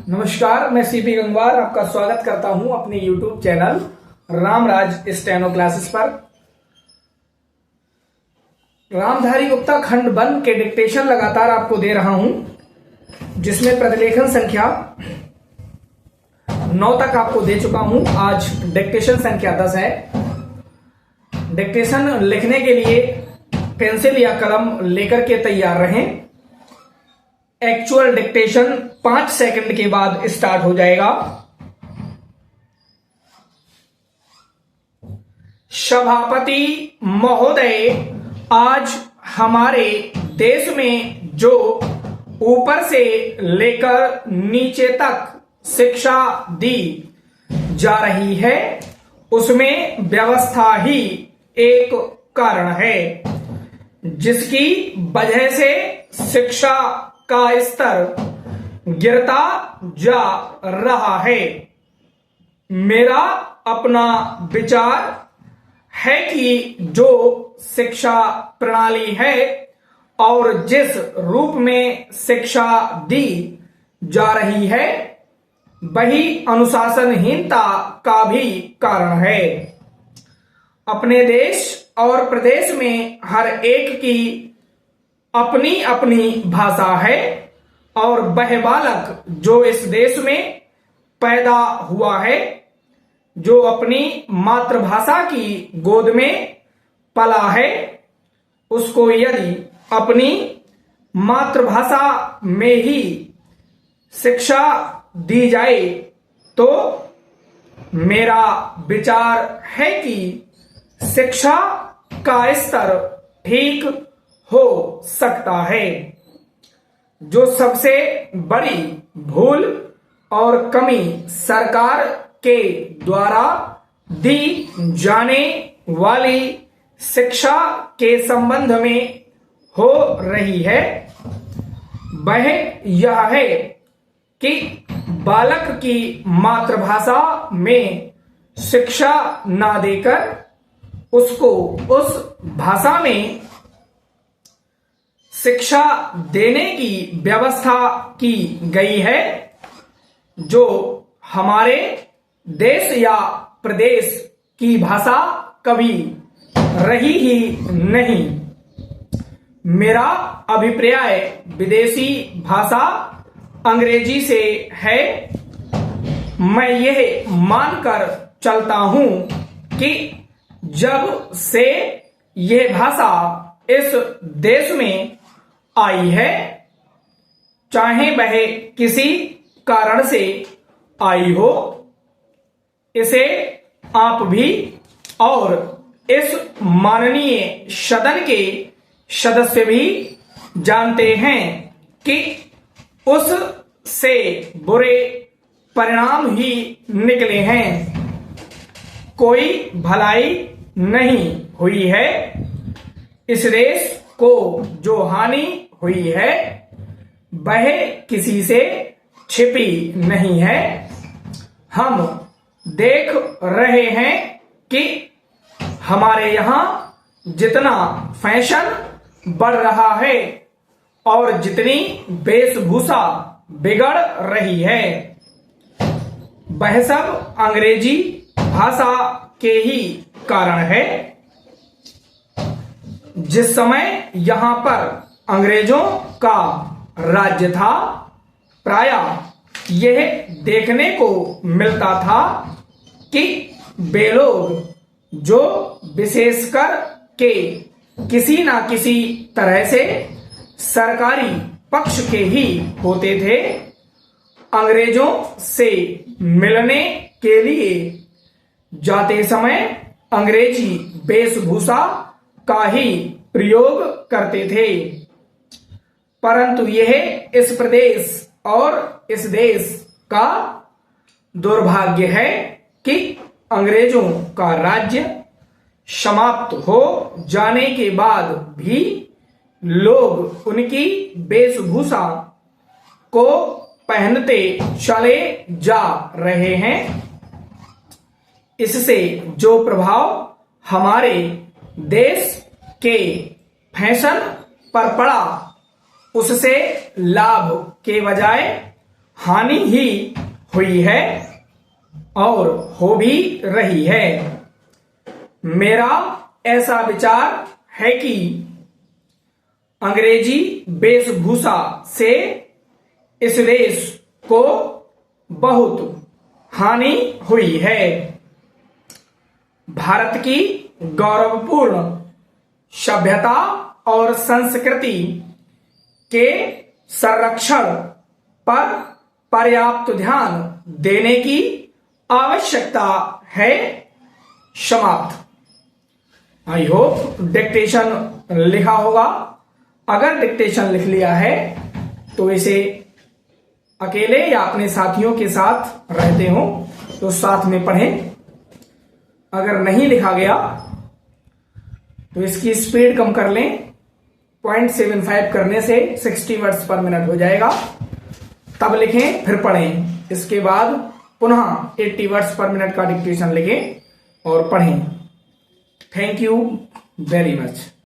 नमस्कार, मैं सीपी गंगवार आपका स्वागत करता हूं अपने YouTube channel Ramraj steno classes पर। रामधारी गुप्ता खंड वन के डिक्टेशन लगातार आपको दे रहा हूं, जिसमें प्रतिलेखन संख्या 9 तक आपको दे चुका हूं। आज डिक्टेशन संख्या 10 है। डिक्टेशन लिखने के लिए पेंसिल या कलम लेकर के तैयार रहें। एक्चुअल डिक्टेशन 5 सेकंड के बाद स्टार्ट हो जाएगा। सभापति महोदय, आज हमारे देश में जो ऊपर से लेकर नीचे तक शिक्षा दी जा रही है, उसमें व्यवस्था ही एक कारण है, जिसकी वजह से शिक्षा का स्तर गिरता जा रहा है। मेरा अपना विचार है कि जो शिक्षा प्रणाली है और जिस रूप में शिक्षा दी जा रही है, वही अनुशासनहीनता का भी कारण है। अपने देश और प्रदेश में हर एक की अपनी अपनी भाषा है और वह बालक जो इस देश में पैदा हुआ है, जो अपनी मातृभाषा की गोद में पला है, उसको यदि अपनी मातृभाषा में ही शिक्षा दी जाए तो मेरा विचार है कि शिक्षा का स्तर ठीक हो सकता है। जो सबसे बड़ी भूल और कमी सरकार के द्वारा दी जाने वाली शिक्षा के संबंध में हो रही है, वह यह है कि बालक की मातृभाषा में शिक्षा ना देकर उसको उस भाषा में शिक्षा देने की व्यवस्था की गई है, जो हमारे देश या प्रदेश की भाषा कभी रही ही नहीं। मेरा अभिप्राय विदेशी भाषा अंग्रेजी से है। मैं यह मानकर चलता हूं कि जब से यह भाषा इस देश में आई है, चाहे वह किसी कारण से आई हो, इसे आप भी और इस माननीय सदन के सदस्य भी जानते हैं कि उस से बुरे परिणाम ही निकले हैं। कोई भलाई नहीं हुई है। इस देश को जो हानि हुई है, वह किसी से छिपी नहीं है। हम देख रहे हैं कि हमारे यहां जितना फैशन बढ़ रहा है और जितनी वेशभूषा बिगड़ रही है, वह सब अंग्रेजी भाषा के ही कारण है। जिस समय यहां पर अंग्रेजों का राज्य था, प्रायः यह देखने को मिलता था कि वे लोग जो विशेषकर के किसी ना किसी तरह से सरकारी पक्ष के ही होते थे, अंग्रेजों से मिलने के लिए जाते समय अंग्रेजी वेशभूषा का ही प्रयोग करते थे। परंतु यह इस प्रदेश और इस देश का दुर्भाग्य है कि अंग्रेजों का राज्य समाप्त हो जाने के बाद भी लोग उनकी वेशभूषा को पहनते चले जा रहे हैं। इससे जो प्रभाव हमारे देश के फैशन पर पड़ा, उससे लाभ के बजाय हानि ही हुई है और हो भी रही है। मेरा ऐसा विचार है कि अंग्रेजी वेशभूषा से इस देश को बहुत हानि हुई है। भारत की गौरवपूर्ण सभ्यता और संस्कृति के संरक्षण पर पर्याप्त ध्यान देने की आवश्यकता है। समाप्त। आई होप डिक्टेशन लिखा होगा। अगर डिक्टेशन लिख लिया है तो इसे अकेले या अपने साथियों के साथ रहते हो तो साथ में पढ़ें। अगर नहीं लिखा गया तो इसकी स्पीड कम कर लें। 0.75 करने से 60 वर्ड्स पर मिनट हो जाएगा। तब लिखें फिर पढ़ें। इसके बाद पुनः 80 वर्ड्स पर मिनट का डिक्टेशन लिखें और पढ़ें। Thank you very much.